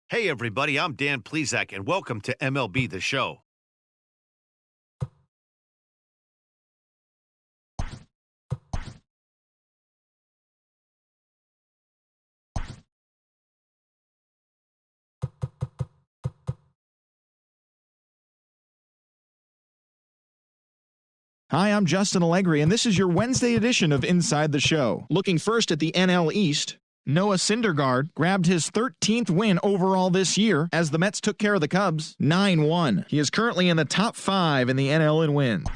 Hey everybody, I'm Dan Plezak and welcome to MLB The Show. Hi, I'm Justin Allegri, and this is your Wednesday edition of Inside the Show. Looking first at the NL East, Noah Syndergaard grabbed his 13th win overall this year as the Mets took care of the Cubs 9-1. He is currently in the top 5 in the NL in wins.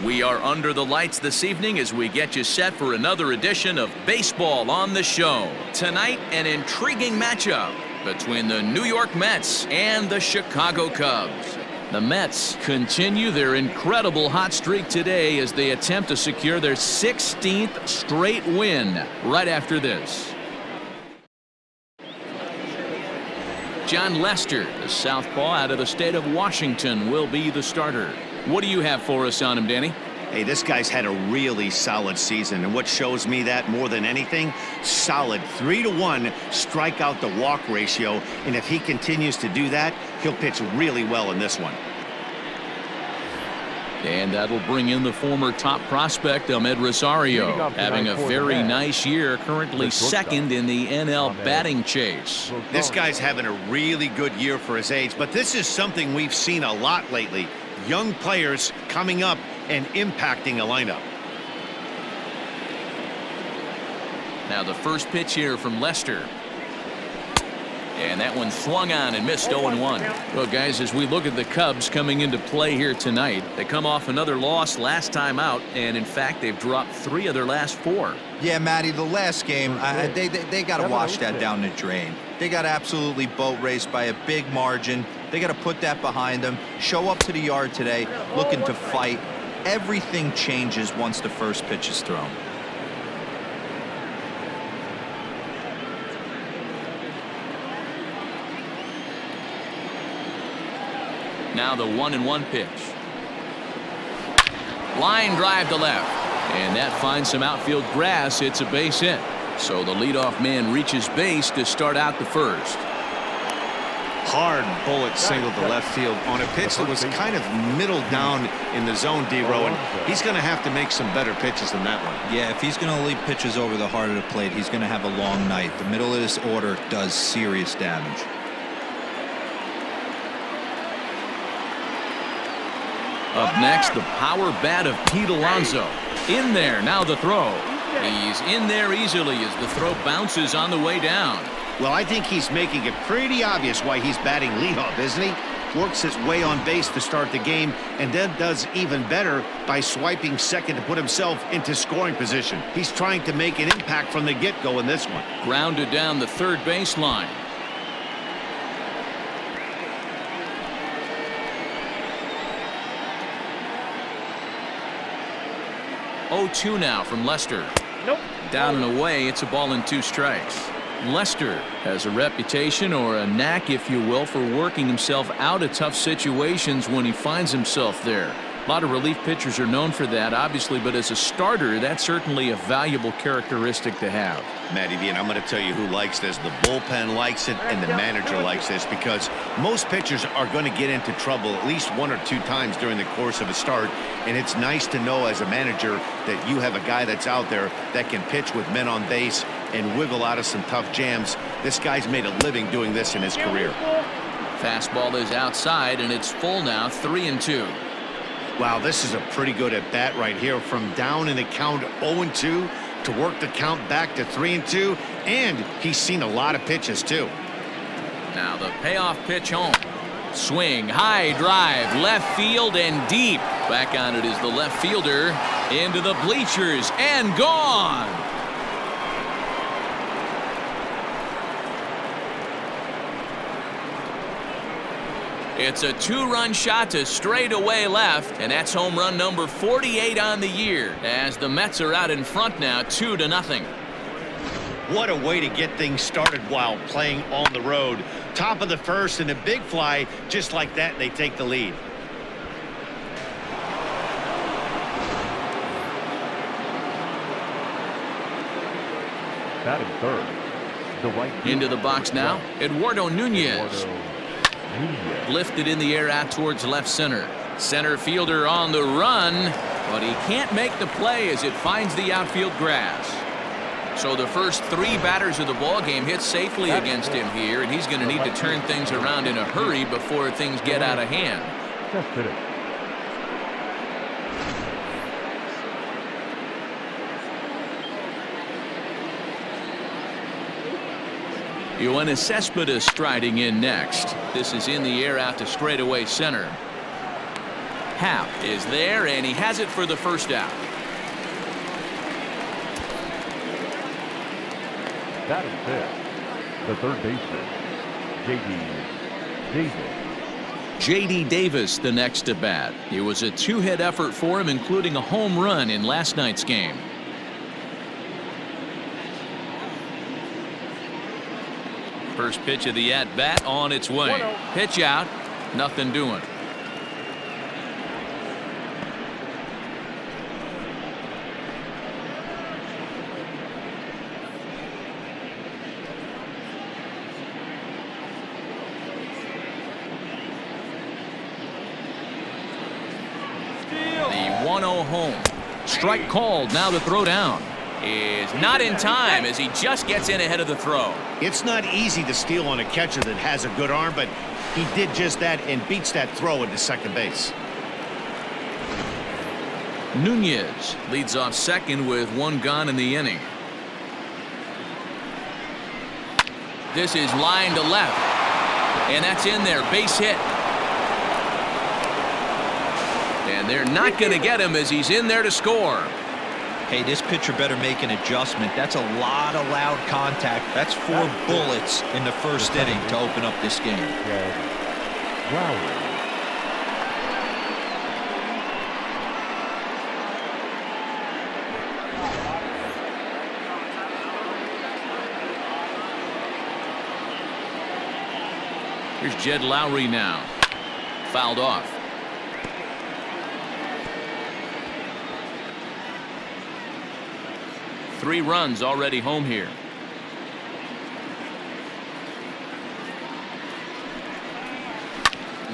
We are under the lights this evening as we get you set for another edition of Baseball on the Show. Tonight, an intriguing matchup between the New York Mets and the Chicago Cubs. The Mets continue their incredible hot streak today as they attempt to secure their 16th straight win right after this. John Lester, the southpaw out of the state of Washington, will be the starter. What do you have for us on him, Danny? Hey, this guy's had a really solid season, and what shows me that more than anything, solid 3-to-1 strikeout to walk ratio, and if he continues to do that, he'll pitch really well in this one. And that'll bring in the former top prospect, Ahmed Rosario, having a very nice year, currently second in the NL batting chase. This guy's having a really good year for his age, but this is something we've seen a lot lately. Young players coming up and impacting a lineup. Now the first pitch here from Lester. And that one swung on and missed 0-1. Well, guys, as we look at the Cubs coming into play here tonight, they come off another loss last time out, and in fact, they've dropped 3 of their last 4. Yeah, Matty, the last game, they got to wash that down the drain. They got absolutely boat raced by a big margin. They got to put that behind them, show up to the yard today, looking to fight. Everything changes once the first pitch is thrown. Now the 1-1 pitch. Line drive to left. And that finds some outfield grass. It's a base hit. So the leadoff man reaches base to start out the first. Hard bullet single to left field on a pitch that was kind of middle down in the zone, D-Row, and he's going to have to make some better pitches than that one. Yeah, if he's going to leave pitches over the heart of the plate, he's going to have a long night. The middle of this order does serious damage. Up next, the power bat of Pete Alonso. In there, now the throw. He's in there easily as the throw bounces on the way down. Well, I think he's making it pretty obvious why he's batting leadoff, isn't he? works his way on base to start the game, and then does even better by swiping second to put himself into scoring position. He's trying to make an impact from the get-go in this one. Grounded down the third baseline. 0-2 now from Lester. Nope. Down and away, it's a ball and 2 strikes. Lester has a reputation, or a knack if you will, for working himself out of tough situations when he finds himself there. A lot of relief pitchers are known for that, obviously, but as a starter, that's certainly a valuable characteristic to have. Matty V, and I'm going to tell you who likes this. The bullpen likes it, and the manager likes this, because most pitchers are going to get into trouble at least 1 or 2 times during the course of a start, and it's nice to know as a manager that you have a guy that's out there that can pitch with men on base and wiggle out of some tough jams. This guy's made a living doing this in his career. Fastball is outside, and it's full now, 3-2. Wow, this is a pretty good at bat right here, from down in the count 0-2 to work the count back to 3-2, and he's seen a lot of pitches too. Now the payoff pitch home. Swing, high drive, left field and deep. Back on it is the left fielder, into the bleachers and gone. It's a 2-run shot to straightaway left, and that's home run number 48 on the year, as the Mets are out in front now, 2-0. What a way to get things started while playing on the road. Top of the first, and a big fly, just like that, they take the lead. Batting third, the right fielder. Into the box now, Eduardo Nunez. Lifted in the air out towards left center. Center fielder on the run, but he can't make the play as it finds the outfield grass. So the first 3 batters of the ball game hit safely against him here, and he's going to need to turn things around in a hurry before things get out of hand. Just hit it. Yoenis Cespedes striding in next. This is in the air out to straightaway center. Happ is there, and he has it for the first out. Batting fifth, the third baseman, J.D. Davis. J.D. Davis the next to bat. It was a 2-hit effort for him, including a home run in last night's game. First pitch of the at-bat on its way. Pitch out, nothing doing. The 1-0 home. Strike called. Now the throw down is not in time as he just gets in ahead of the throw. It's not easy to steal on a catcher that has a good arm, but he did just that and beats that throw into second base. Nunez leads off second with 1 gone in the inning. This is line to left, and that's in there, base hit. And they're not going to get him as he's in there to score. Hey, this pitcher better make an adjustment. That's a lot of loud contact. That's 4 bullets in the first inning to open up this game. Lowry. Here's Jed Lowry now. Fouled off. Three runs already home here.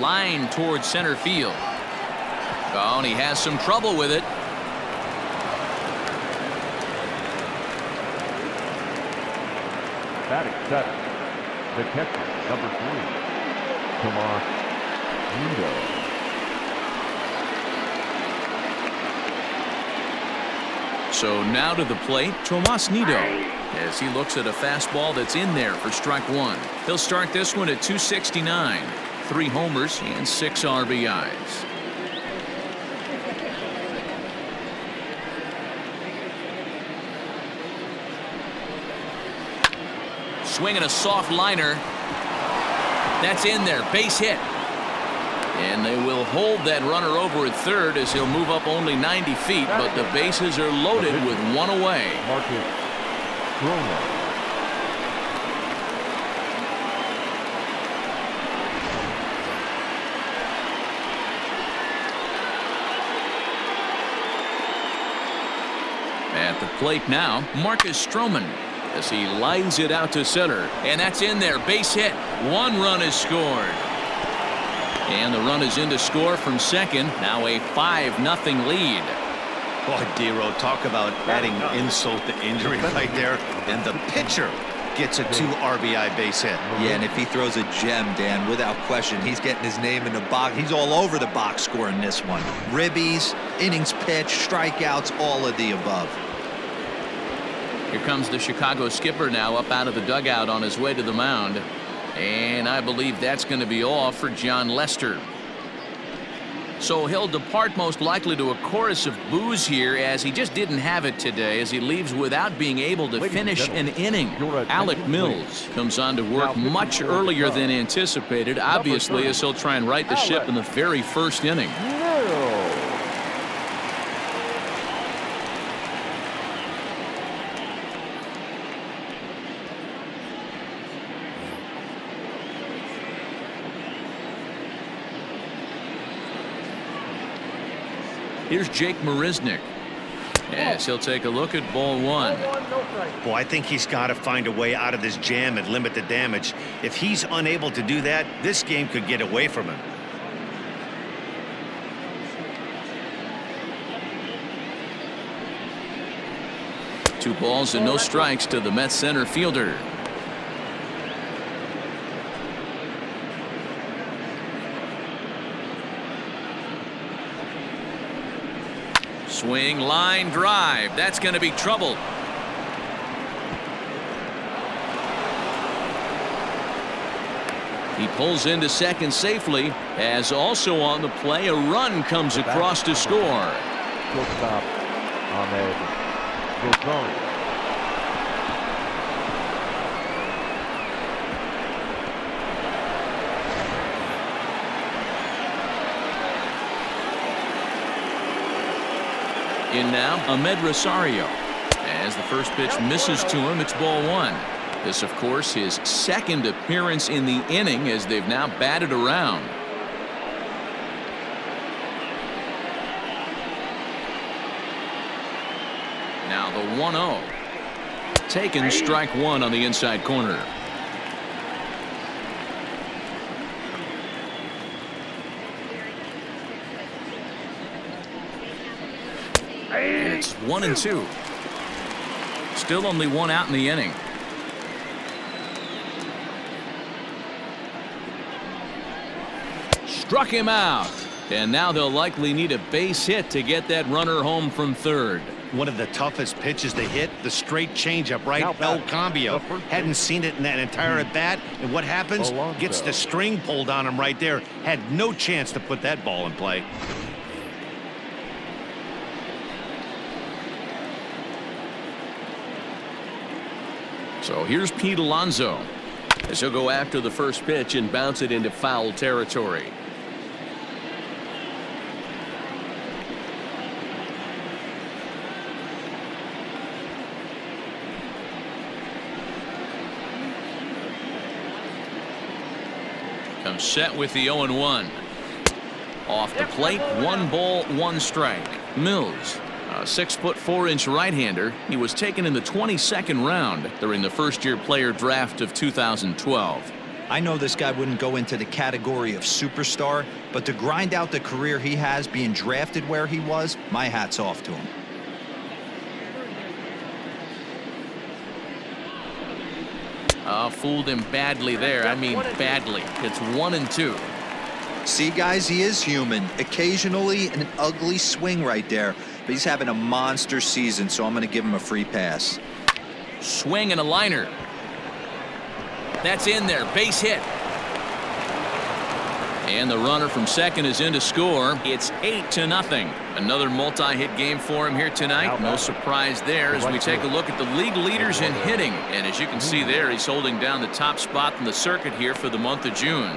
Line towards center field. Oh, and he has some trouble with it. Batting seventh, the catcher, number 3, Tomas Nido. So now to the plate, Tomas Nido, as he looks at a fastball that's in there for strike 1. He'll start this one at 269. 3 homers and 6 RBIs. Swinging a soft liner. That's in there. Base hit. And they will hold that runner over at third as he'll move up only 90 feet, but the bases are loaded with 1 away. Marcus Stroman. At the plate now, Marcus Stroman, as he lines it out to center. And that's in there. Base hit. 1 run is scored. And the run is in to score from second. Now a 5-0 lead. Boy, Dero, talk about adding insult to injury right there. And the pitcher gets a 2 RBI base hit. Yeah, and if he throws a gem, Dan, without question, he's getting his name in the box. He's all over the box score in this one. Ribbies, innings pitched, strikeouts, all of the above. Here comes the Chicago skipper now up out of the dugout on his way to the mound. And I believe that's going to be all for John Lester. So he'll depart most likely to a chorus of boos here, as he just didn't have it today, as he leaves without being able to finish an inning. Alec Mills comes on to work much earlier than anticipated, obviously, as he'll try and right the ship in the very first inning. Here's Jake Marisnick, as he'll take a look at ball 1. Boy, I think he's got to find a way out of this jam and limit the damage. If he's unable to do that, this game could get away from him. Two balls and no strikes to the Mets center fielder. Swing, line drive. That's going to be trouble. He pulls into second safely, as also on the play a run comes across to score. Shortstop Ahmed Rosari. In now, Ahmed Rosario. As the first pitch misses to him, it's ball 1. This, of course, his second appearance in the inning, as they've now batted around. Now the 1-0. Taken, strike 1 on the inside corner. And it's 1-2. Still only 1 out in the inning. Struck him out. And now they'll likely need a base hit to get that runner home from third. One of the toughest pitches to hit, the straight changeup, right? El Cambio. Hadn't seen it in that entire at-bat. And what happens? Gets the string pulled on him right there. Had no chance to put that ball in play. So here's Pete Alonso, as he'll go after the first pitch and bounce it into foul territory. Comes set with the 0-1. Off the plate, 1 ball, 1 strike. Mills, a 6'4" right-hander. He was taken in the 22nd round during the first-year player draft of 2012. I know this guy wouldn't go into the category of superstar, but to grind out the career he has being drafted where he was, my hat's off to him. Fooled him badly there. I mean badly. It's 1-2. See, guys, he is human. Occasionally an ugly swing right there, but he's having a monster season, so I'm going to give him a free pass. Swing and a liner. That's in there. Base hit. And the runner from second is in to score. It's 8-0. Another multi-hit game for him here tonight. No surprise there as we take a look at the league leaders in hitting. And as you can see there, he's holding down the top spot in the circuit here for the month of June.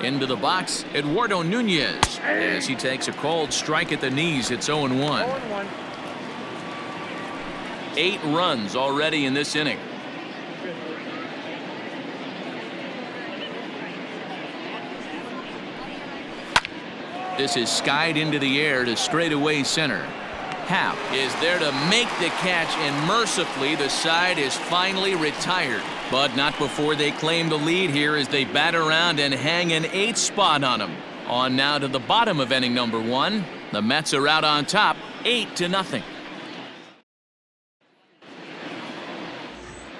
Into the box, Eduardo Nunez, as he takes a cold strike at the knees. It's 0-1. 8 runs already in this inning. This is skied into the air to straightaway center. Happ is there to make the catch, and mercifully the side is finally retired. But not before they claim the lead here as they bat around and hang an 8th spot on them. On now to the bottom of inning number 1. The Mets are out on top, 8-0.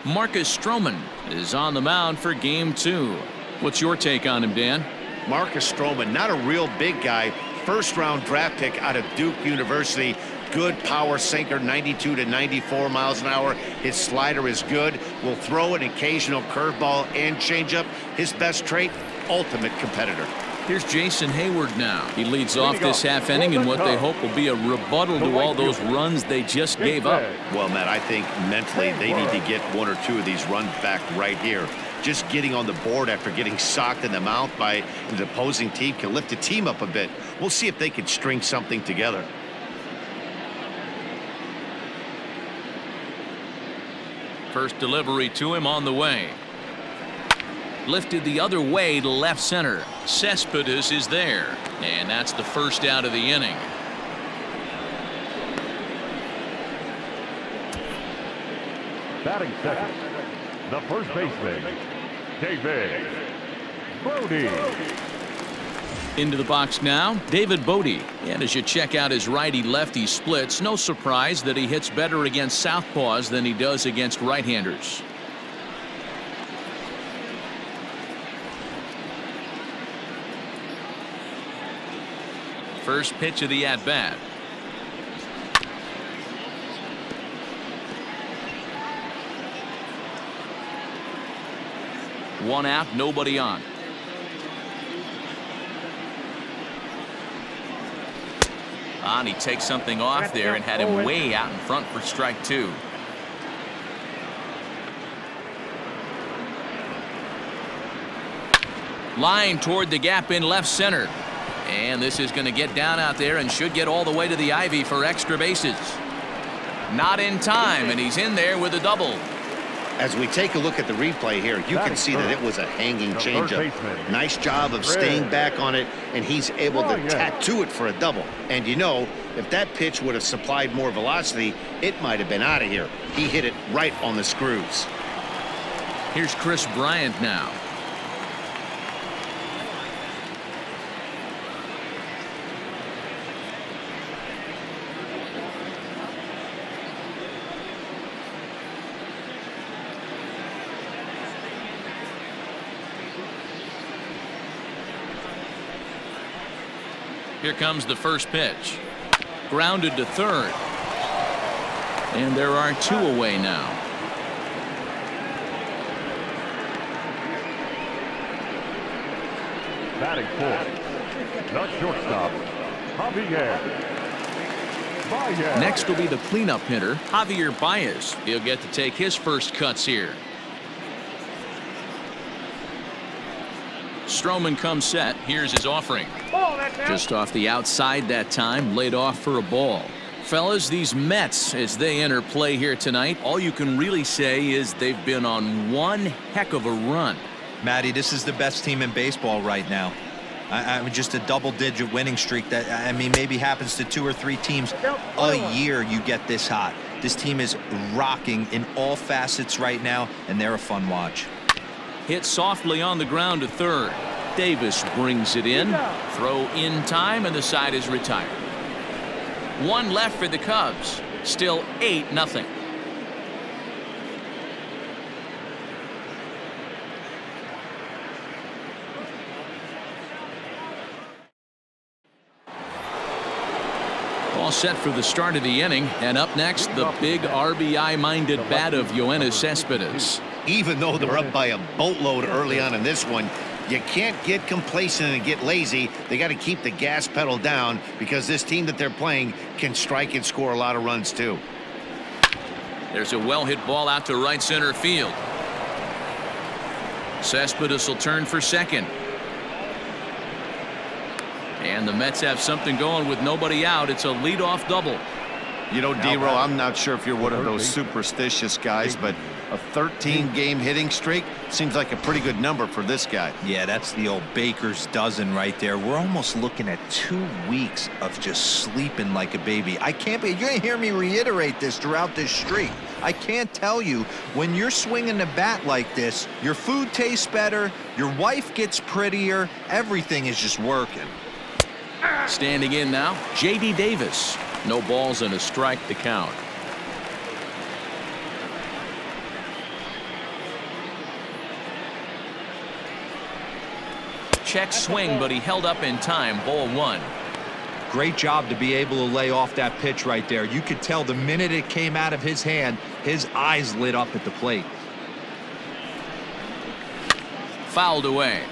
Marcus Stroman is on the mound for game 2. What's your take on him, Dan? Marcus Stroman, not a real big guy. First-round draft pick out of Duke University. Good power sinker, 92 to 94 miles an hour. His slider is good. Will throw an occasional curveball and changeup. His best trait, ultimate competitor. Here's Jason Hayward now. He leads off this half inning in what they hope will be a rebuttal to all those runs they just gave up. Well, Matt, I think mentally they need to get 1 or 2 of these runs back right here. Just getting on the board after getting socked in the mouth by the opposing team can lift the team up a bit. We'll see if they can string something together. First delivery to him on the way. Lifted the other way to left center. Cespedes is there. And that's the first out of the inning. Batting second, the first baseman, David Bodie. Into the box now, David Bodie. And as you check out his righty-lefty splits, no surprise that he hits better against southpaws than he does against right-handers. First pitch of the at-bat. One out, nobody on. And he takes something off there and had him way out in front for strike 2. Line toward the gap in left center. And this is going to get down out there and should get all the way to the ivy for extra bases. Not in time, and he's in there with a double. As we take a look at the replay here, you can see that it was a hanging changeup. Nice job of staying back on it, and he's able to tattoo it for a double. And you know, if that pitch would have supplied more velocity, it might have been out of here. He hit it right on the screws. Here's Chris Bryant now. Here comes the first pitch. Grounded to third. And there are 2 away now. Batting fourth, the shortstop, Javier Baez. Next will be the cleanup hitter, Javier Baez. He'll get to take his first cuts here. Stroman comes set. Here's his offering. Just off the outside that time, laid off for a ball. Fellas, these Mets, as they enter play here tonight, all you can really say is they've been on one heck of a run. Matty, this is the best team in baseball right now. I mean, just a double-digit winning streak that, I mean, maybe happens to 2 or 3 teams a year. You get this hot. This team is rocking in all facets right now, and they're a fun watch. Hit softly on the ground to third. Davis brings it in. Throw in time, and the side is retired. 1 left for the Cubs. Still 8-0. All set for the start of the inning. And up next, the big RBI-minded bat of Yoenis Cespedes. Even though they're up by a boatload early on in this one, you can't get complacent and get lazy. They got to keep the gas pedal down because this team that they're playing can strike and score a lot of runs too. There's a well-hit ball out to right center field. Cespedes will turn for second. And the Mets have something going with nobody out. It's a leadoff double. You know, D-Row, I'm not sure if you're one of those superstitious guys, but a 13-game hitting streak seems like a pretty good number for this guy. Yeah, that's the old baker's dozen right there. We're almost looking at 2 weeks of just sleeping like a baby. I can't be. You're going to hear me reiterate this throughout this streak. I can't tell you, when you're swinging the bat like this, your food tastes better, your wife gets prettier, everything is just working. Standing in now, J.D. Davis. No balls and a strike to count. Check swing, but he held up in time. Ball 1. Great job to be able to lay off that pitch right there. You could tell the minute it came out of his hand, his eyes lit up at the plate. Fouled away.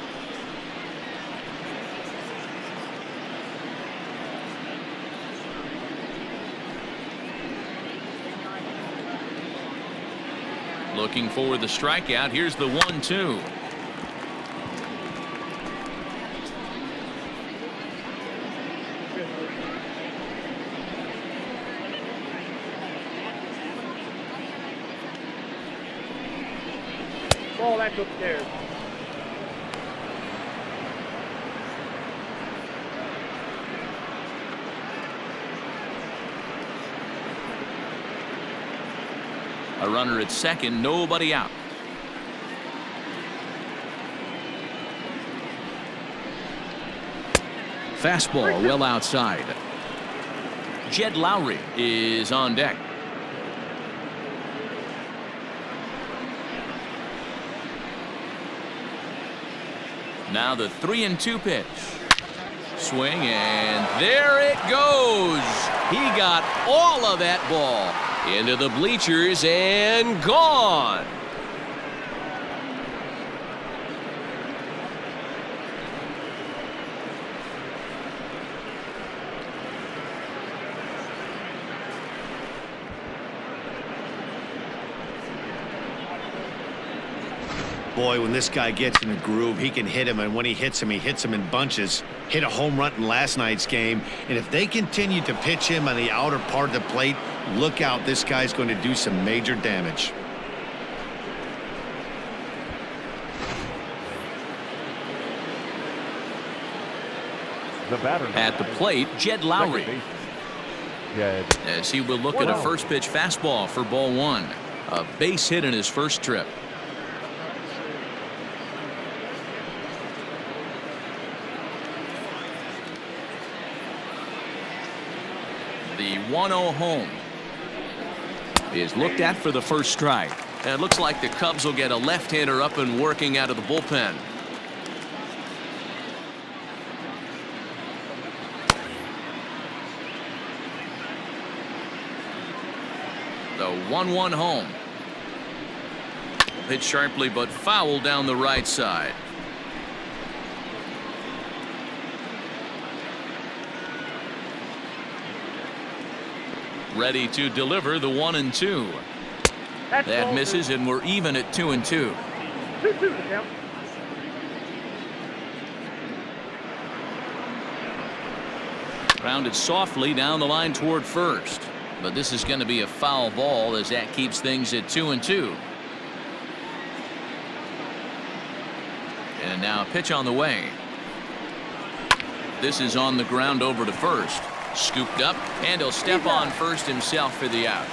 Looking for the strikeout. Here's the 1-2. Ball, that's upstairs. A runner at second, nobody out. Fastball well outside. Jed Lowry is on deck. Now the 3-2 pitch. Swing, and there it goes. He got all of that ball into the bleachers and gone. Boy, when this guy gets in a groove, he can hit him, and when he hits him in bunches. Hit a home run in last night's game, and if they continue to pitch him on the outer part of the plate, look out, this guy's going to do some major damage. The batter At the plate, Jed Lowry. Jed. As he will look at a first pitch fastball for ball 1. A base hit in his first trip. The 1-0 home is looked at for the first strike. And it looks like the Cubs will get a left-hander up and working out of the bullpen. The 1-1 home. Hit sharply but foul down the right side. Ready to deliver the 1-2. That misses, and we're even at 2-2. 2-2 to count. Grounded softly down the line toward first. But this is going to be a foul ball as that keeps things at 2-2. And now a pitch on the way. This is on the ground over to first. Scooped up, and he'll step on first himself for the out.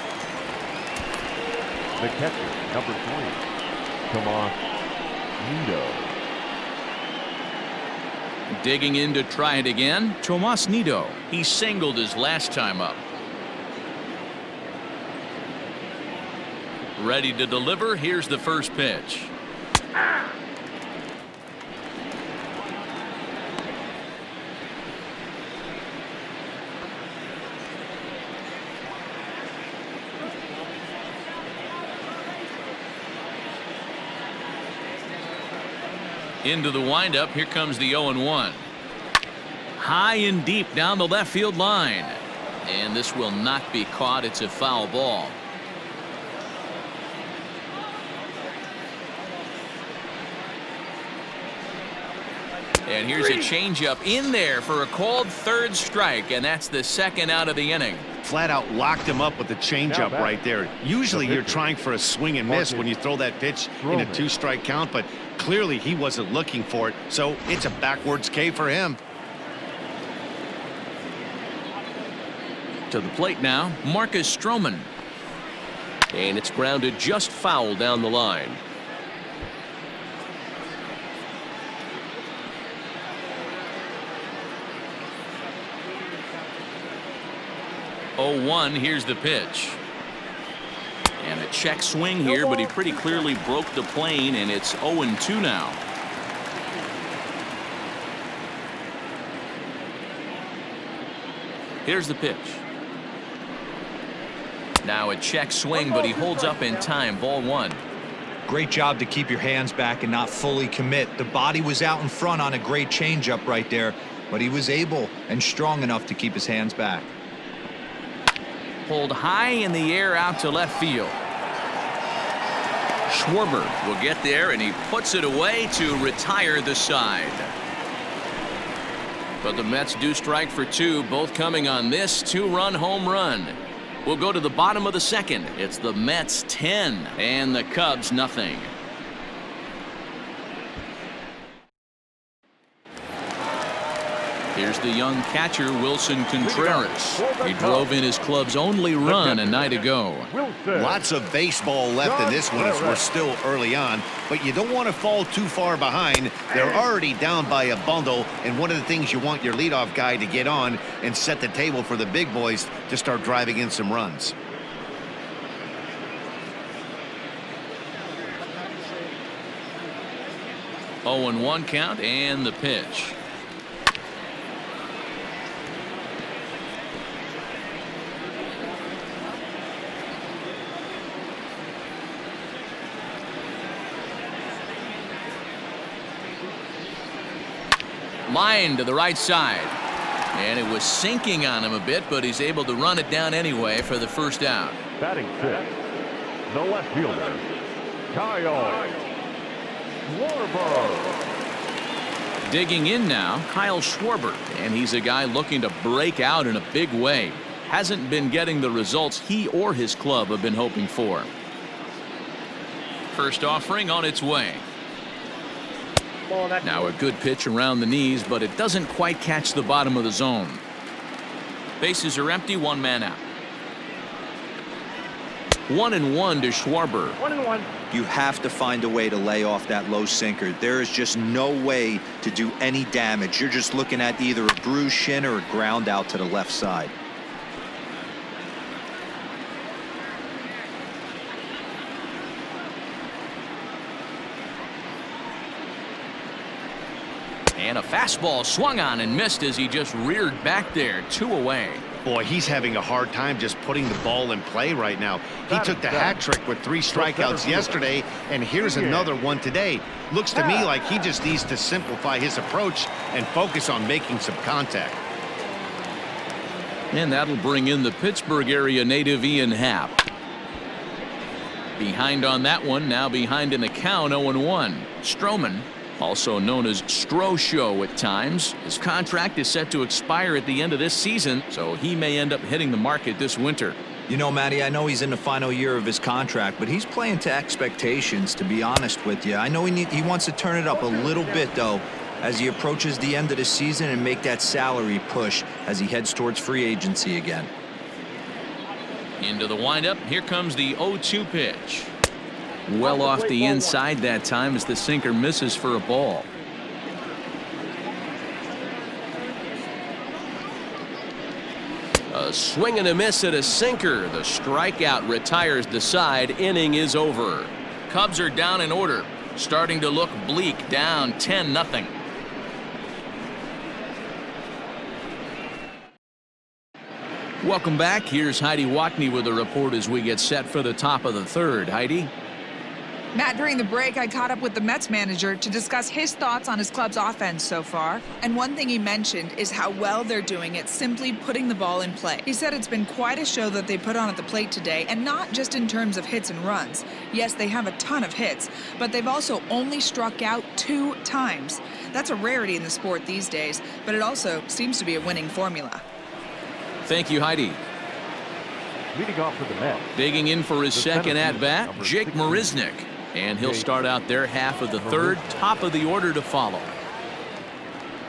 The catcher, number 3, Tomas Nido. Digging in to try it again, Tomas Nido. He singled his last time up. Ready to deliver. Here's the first pitch. Into the windup. Here comes the 0-1. High and deep down the left field line. And this will not be caught. It's a foul ball. And here's a changeup in there for a called third strike, and that's the second out of the inning. Flat out locked him up with the changeup right there. Usually you're trying for a swing and miss when you throw that pitch in a 2-strike count, but clearly he wasn't looking for it, so it's a backwards K for him. To the plate now, Marcus Stroman. And it's grounded just foul down the line. 0-1. Here's the pitch. And a check swing here, but he pretty clearly broke the plane, and it's 0-2 now. Here's the pitch. Now a check swing, but he holds up in time. Ball 1. Great job to keep your hands back and not fully commit. The body was out in front on a great changeup right there, but he was able and strong enough to keep his hands back. Pulled high in the air out to left field. Schwarber will get there, and he puts it away to retire the side. But the Mets do strike for 2, both coming on this 2-run home run. We'll go to the bottom of the second. It's the Mets 10 and the Cubs nothing. Here's the young catcher, Wilson Contreras. He drove in his club's only run a night ago. Lots of baseball left in this one as we're still early on, but you don't want to fall too far behind. They're already down by a bundle, and one of the things you want your leadoff guy to get on and set the table for the big boys to start driving in some runs. Oh, 0-1 count, and the pitch. Line to the right side, and it was sinking on him a bit, but he's able to run it down anyway for the first out. Batting 6, the left fielder, Kyle Schwarber. Digging in now, Kyle Schwarber, and he's a guy looking to break out in a big way. Hasn't been getting the results he or his club have been hoping for. First offering on its way. Now a good pitch around the knees, but it doesn't quite catch the bottom of the zone. Bases are empty, 1 man out. 1-1 to Schwarber. 1-1. You have to find a way to lay off that low sinker. There is just no way to do any damage. You're just looking at either a bruised shin or a ground out to the left side. And a fastball swung on and missed as he just reared back there. 2 away. Boy, he's having a hard time just putting the ball in play right now. He took the hat trick with 3 strikeouts yesterday, and here's another one today. Looks to me like he just needs to simplify his approach and focus on making some contact. And that'll bring in the Pittsburgh area native Ian Happ. Behind on that one, now behind in the count, 0-1. Stroman, also known as Stro Show at times. His contract is set to expire at the end of this season, so he may end up hitting the market this winter. You know, Matty, I know he's in the final year of his contract, but he's playing to expectations, to be honest with you. I know he wants to turn it up a little bit, though, as he approaches the end of the season and make that salary push as he heads towards free agency again. Into the windup. Here comes the 0-2 pitch. Well off the inside that time as the sinker misses for a ball. A swing and a miss at a sinker. The strikeout retires the side. Inning is over. Cubs are down in order. Starting to look bleak, down 10-0. Welcome back. Here's Heidi Watney with a report as we get set for the top of the third. Heidi. Matt, during the break, I caught up with the Mets manager to discuss his thoughts on his club's offense so far. And one thing he mentioned is how well they're doing at simply putting the ball in play. He said it's been quite a show that they put on at the plate today, and not just in terms of hits and runs. Yes, they have a ton of hits, but they've also only struck out 2 times. That's a rarity in the sport these days, but it also seems to be a winning formula. Thank you, Heidi. Leading off for the Mets. Digging in for his second at-bat, Jake Marisnick. And he'll start out their half of the third, top of the order to follow.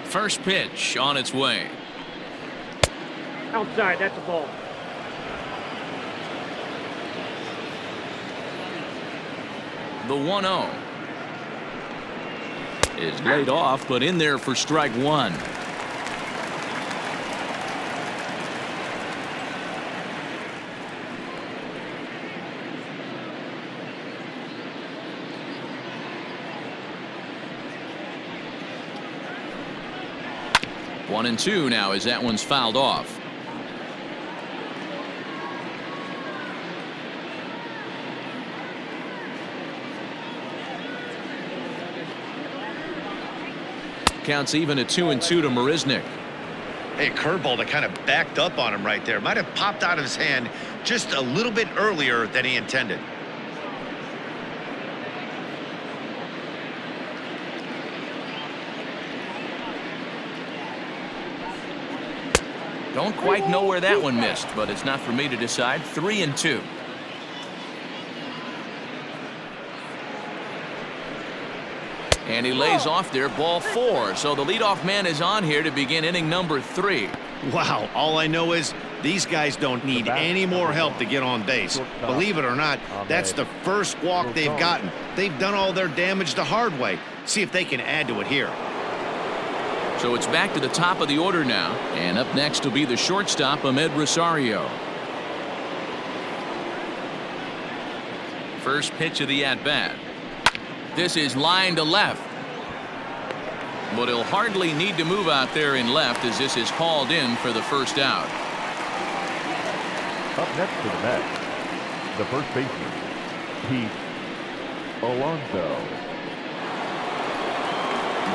First pitch on its way. Outside, that's a ball. The 1-0 is laid off, but in there for strike 1. One and 2 now as that one's fouled off. Counts even at 2-2 to Marisnick. Hey, curveball that kind of backed up on him right there. Might have popped out of his hand just a little bit earlier than he intended. Don't quite know where that one missed, but it's not for me to decide. 3-2. And he lays off there, ball 4. So the leadoff man is on here to begin inning number 3. Wow, all I know is these guys don't need any more help to get on base. Believe it or not, that's the first walk they've gotten. They've done all their damage the hard way. See if they can add to it here. So it's back to the top of the order now. And up next will be the shortstop, Ahmed Rosario. First pitch of the at-bat. This is line to left. But he'll hardly need to move out there in left as this is hauled in for the first out. Up next to the Mets, the first baseman, Pete Alonso.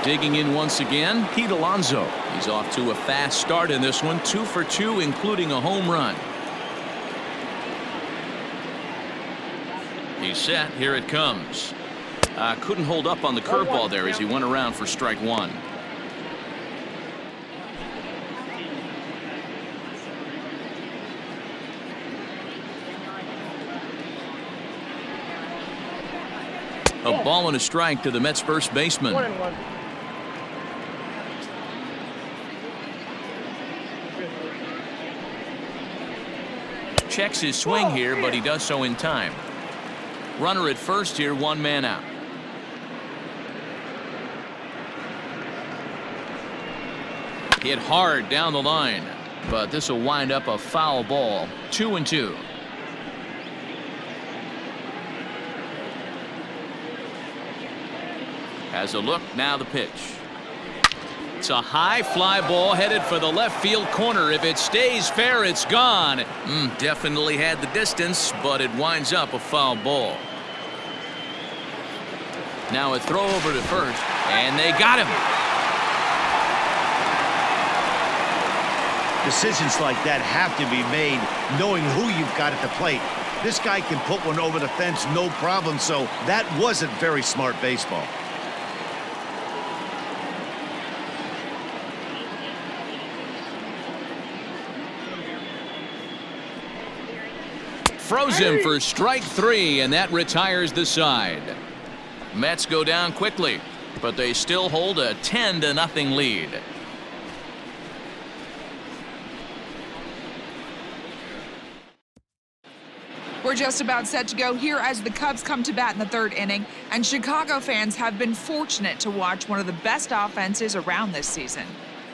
Digging in once again, Pete Alonso. He's off to a fast start in this one, 2 for 2, including a home run. He's set. Here it comes. Couldn't hold up on the curveball there as he went around for strike 1. A ball and a strike to the Mets first baseman. 1-1. Checks his swing here, but he does so in time. Runner at first here, 1 man out. Hit hard down the line, but this will wind up a foul ball. 2-2. Has a look, now the pitch. It's a high fly ball headed for the left field corner. If it stays fair, it's gone. Definitely had the distance, but it winds up a foul ball. Now a throw over to first, and they got him. Decisions like that have to be made knowing who you've got at the plate. This guy can put one over the fence no problem, so that wasn't very smart baseball. Froze him for strike 3, and that retires the side. Mets go down quickly, but they still hold a 10-0 lead. We're just about set to go here as the Cubs come to bat in the 3rd inning, and Chicago fans have been fortunate to watch one of the best offenses around this season.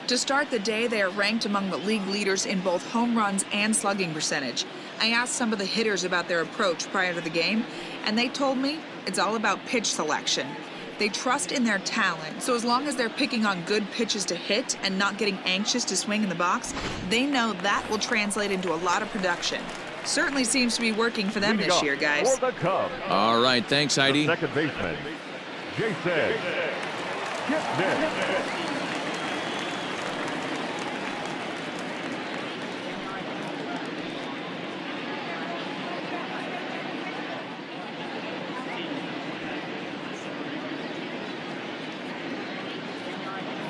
To start the day, they are ranked among the league leaders in both home runs and slugging percentage. I asked some of the hitters about their approach prior to the game, and they told me it's all about pitch selection. They trust in their talent, so as long as they're picking on good pitches to hit and not getting anxious to swing in the box, they know that will translate into a lot of production. Certainly seems to be working for them Leading this up year, guys. For the Cubs, All right, thanks, Heidi. the second baseman, Jason Kipnis.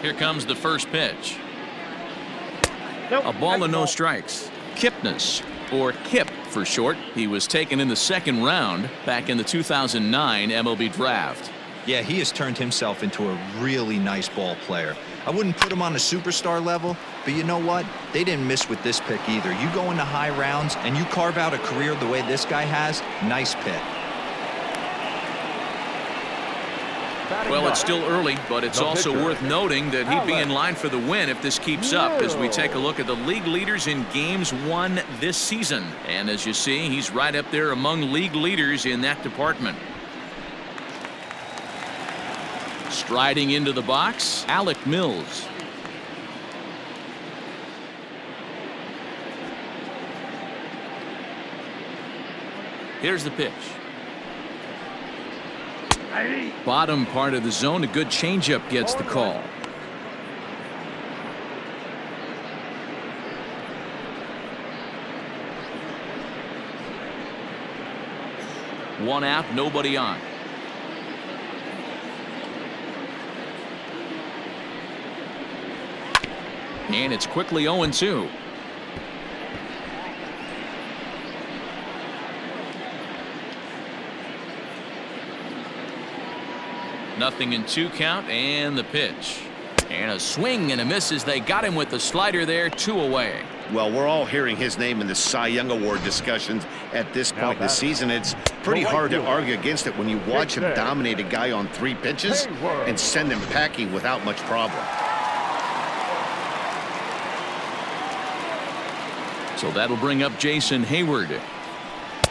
Here comes the first pitch. Nope. A ball and no Ball. strikes. Kipnis, or Kip for short. He was taken in the second round back in the 2009 MLB draft. Yeah, he has turned himself into a really nice ball player. I wouldn't put him on a superstar level, but you know what? They didn't miss with this pick either. You go into high rounds and you carve out a career the way this guy has, nice pick. Well, it's still early, but it's also worth noting that he'd be in line for the win if this keeps up as we take a look at the league leaders in games won this season. And as you see, he's right up there among league leaders in that department. Striding into the box, Alec Mills. Here's the pitch. Bottom part of the zone, a good changeup gets the call. One out, nobody on. And it's quickly 0-2. Nothing in 2 count, and the pitch. And a swing and a miss as they got him with the slider there, 2 away. Well, we're all hearing his name in the Cy Young Award discussions at this point in the season. It's pretty hard to argue against it when you watch him dominate a guy on 3 pitches and send him packing without much problem. So that'll bring up Jason Hayward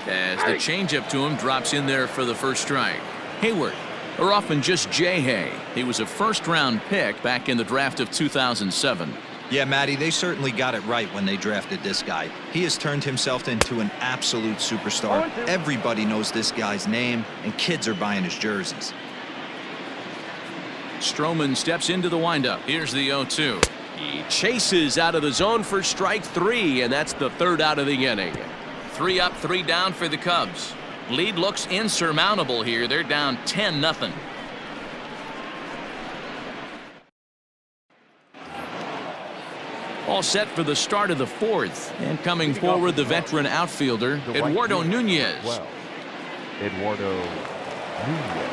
as the changeup to him drops in there for the first strike. Hayward, or often just J-Hay. He was a first-round pick back in the draft of 2007. Yeah, Matty, they certainly got it right when they drafted this guy. He has turned himself into an absolute superstar. Everybody knows this guy's name, and kids are buying his jerseys. Stroman steps into the windup. Here's the 0-2. He chases out of the zone for strike 3, and that's the 3rd out of the inning. 3 up, 3 down for the Cubs. Lead looks insurmountable here. They're down 10-0. All set for the start of the 4th. And coming forward, the veteran outfielder, Eduardo Nunez. Eduardo Nunez.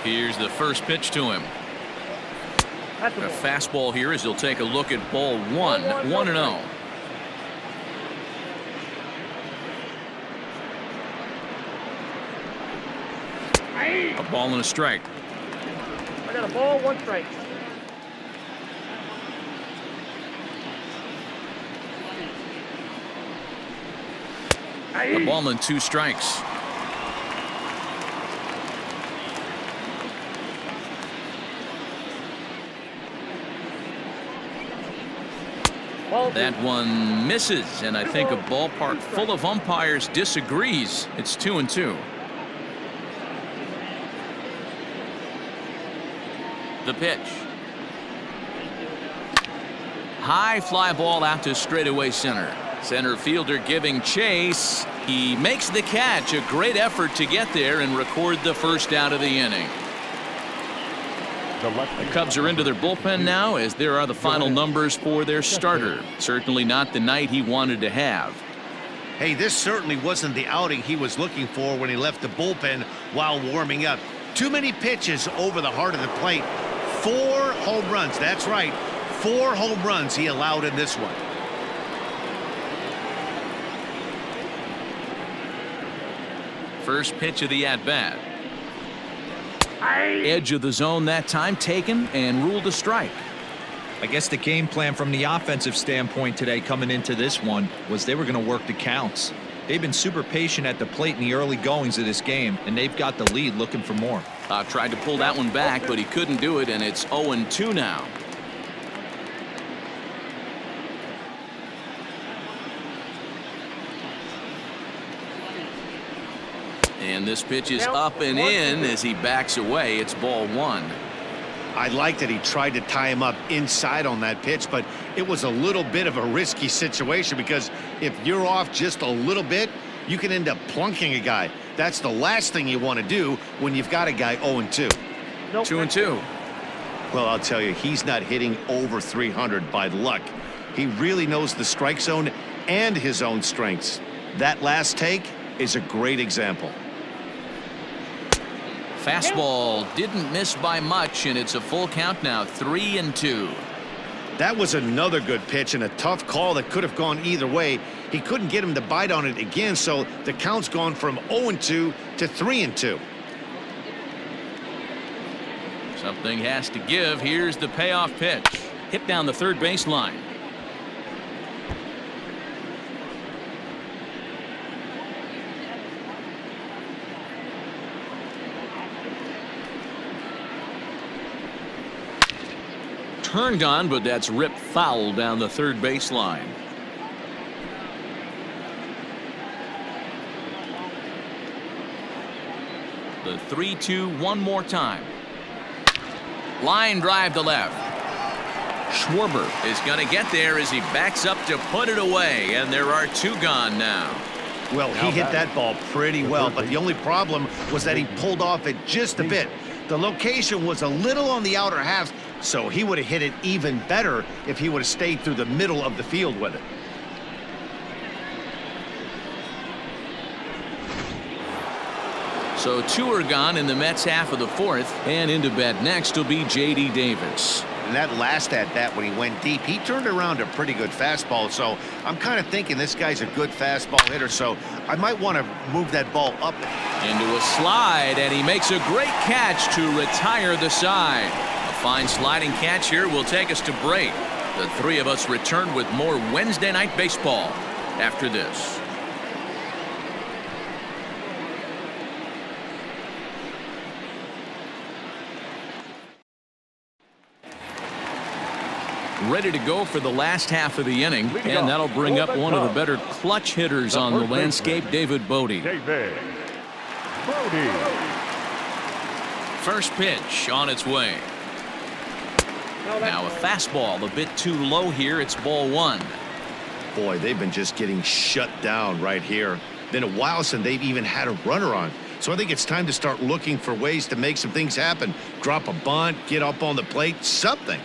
Here's the first pitch to him. A fastball here as he'll take a look at ball 1, 1-0. A ball and a strike. I got a ball, 1 strike. A ball and 2 strikes. That one misses, and I think a ballpark full of umpires disagrees. It's 2-2. The pitch. High fly ball out to straightaway center. Center fielder giving chase. He makes the catch. A great effort to get there and record the first out of the inning. The Cubs are into their bullpen now as there are the final numbers for their starter. Certainly not the night he wanted to have. Hey, this certainly wasn't the outing he was looking for when he left the bullpen while warming up. Too many pitches over the heart of the plate. 4 home runs. That's right. 4 home runs he allowed in this one. First pitch of the at-bat. Edge of the zone that time taken and ruled a strike. I guess the game plan from the offensive standpoint today coming into this one was they were going to work the counts. They've been super patient at the plate in the early goings of this game, and they've got the lead looking for more. Tried to pull that one back, but he couldn't do it, and it's 0-2 now. And this pitch is up and in as he backs away. It's ball one. I like that he tried to tie him up inside on that pitch, but it was a little bit of a risky situation because if you're off just a little bit, you can end up plunking a guy. That's the last thing you want to do when you've got a guy 0-2. 2-2. Well, I'll tell you, he's not hitting over 300 by luck. He really knows the strike zone and his own strengths. That last take is a great example. Fastball didn't miss by much, and it's a full count now, 3-2. That was another good pitch and a tough call that could have gone either way. He couldn't get him to bite on it again, so the count's gone from 0-2 to 3-2. Something has to give. Here's the payoff pitch. Hit down the third baseline. Turned on, but that's ripped foul down the third baseline. The 3-2 one more time. Line drive to left. Schwarber is going to get there as he backs up to put it away, and there are two gone now. Well, he hit that ball pretty well, but the only problem was that he pulled off it just a bit. The location was a little on the outer half, so he would have hit it even better if he would have stayed through the middle of the field with it. So two are gone in the Mets half of the fourth, and into bat next will be J.D. Davis. And that last at-bat when he went deep, he turned around a pretty good fastball, so I'm kind of thinking this guy's a good fastball hitter, so I might want to move that ball up. Into a slide, and he makes a great catch to retire the side. A fine sliding catch here will take us to break. The three of us return with more Wednesday Night Baseball after this. Ready to go for the last half of the inning, and that'll bring up one of the better clutch hitters on the landscape, David Bodie. First pitch on its way. Now a fastball a bit too low here. It's ball one. Boy, they've been just getting shut down right here. Been a while since they've even had a runner on. So I think it's time to start looking for ways to make some things happen. Drop a bunt, get up on the plate, something.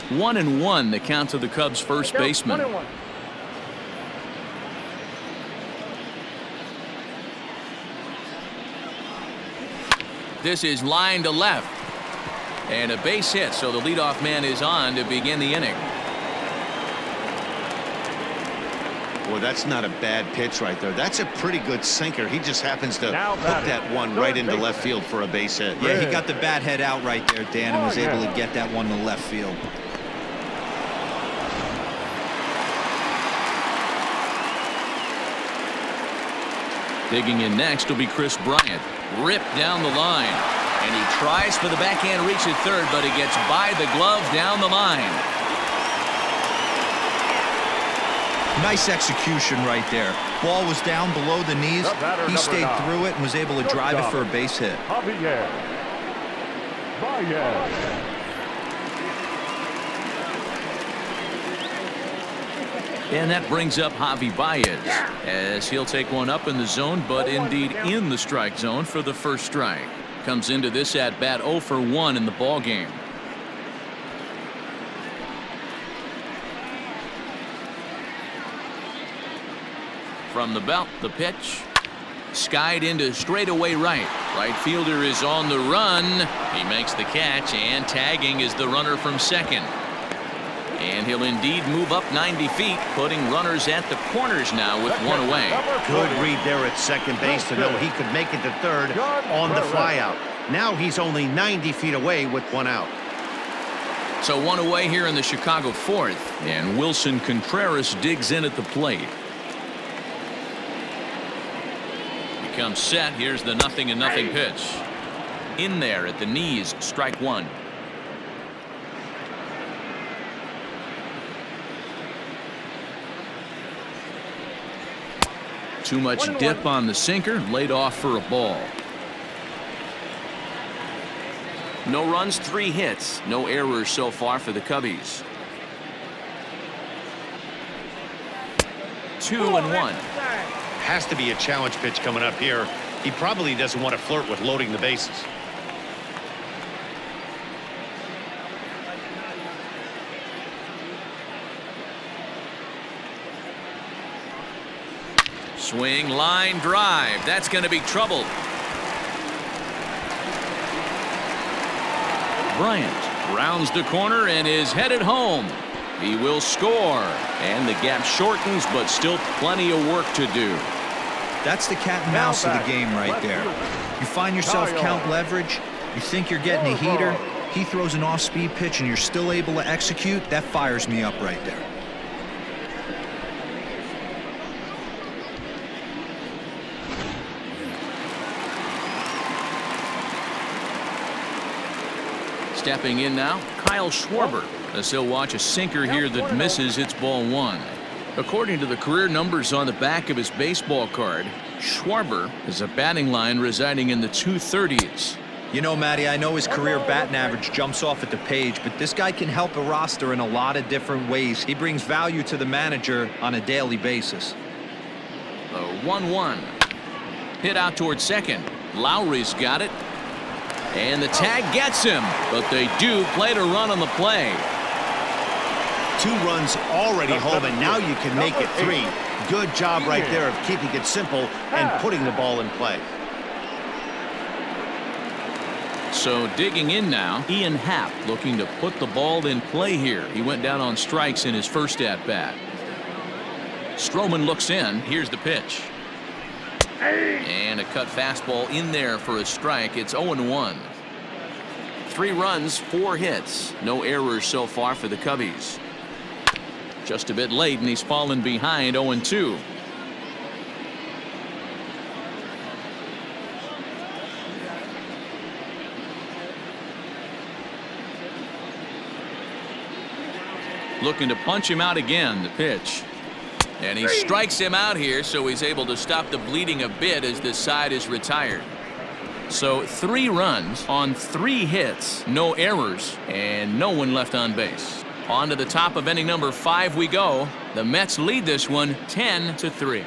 1-1 the count to the Cubs first baseman. 1-1. This is line to left. And a base hit, so the leadoff man is on to begin the inning. Boy, that's not a bad pitch right there. That's a pretty good sinker. He just happens to hook that one right into left field for a base hit. Yeah, he got the bat head out right there, Dan, and was able to get that one to left field. Digging in next will be Chris Bryant. Ripped down the line. And he tries for the backhand reach at third, but he gets by the glove down the line. Nice execution right there. Ball was down below the knees. He stayed through it and was able to drive it for a base hit. And that brings up Javi Baez as he'll take one up in the zone, but indeed in the strike zone for the first strike. Comes into this at bat 0 for 1 in the ball game. From the belt, the pitch. Skied into straightaway right. Right fielder is on the run. He makes the catch, and tagging is the runner from second. And he'll indeed move up 90 feet, putting runners at the corners now with one away. Good read there at second base to know he could make it to third on the flyout. Now he's only 90 feet away with one out. So one away here in the Chicago fourth, and Wilson Contreras digs in at the plate. Becomes set. Here's the 0-0 pitch. In there at the knees, strike one. Too much dip on the sinker, laid off for a ball. No runs, 3 hits, no errors so far for the Cubbies. 2-1. Has to be a challenge pitch coming up here. He probably doesn't want to flirt with loading the bases. Swing, line drive. That's going to be trouble. Bryant rounds the corner and is headed home. He will score, and the gap shortens, but still plenty of work to do. That's the cat and mouse of the game right there. You find yourself count leverage, you think you're getting a heater, he throws an off-speed pitch and you're still able to execute. That fires me up right there. Stepping in now, Kyle Schwarber, as he'll watch a sinker here that misses. It's ball 1. According to the career numbers on the back of his baseball card, Schwarber has a batting line residing in the 230s. You know, Matty, I know his career batting average jumps off at the page, but this guy can help a roster in a lot of different ways. He brings value to the manager on a daily basis. The 1-1. Hit out towards second. Lowry's got it. And the tag gets him, but they do play to run on the play. 2 runs already home, and now you can make it 3. Good job right there of keeping it simple and putting the ball in play. So digging in now, Ian Happ looking to put the ball in play here. He went down on strikes in his first at-bat. Stroman looks in. Here's the pitch. And a cut fastball in there for a strike. It's 0-1. 3 runs, 4 hits. No errors so far for the Cubbies. Just a bit late, and he's fallen behind 0-2. Looking to punch him out again. The pitch. And he strikes him out here, so he's able to stop the bleeding a bit as this side is retired. So 3 runs on 3 hits, no errors, and no one left on base. On to the top of inning number 5 we go. The Mets lead this one 10-3.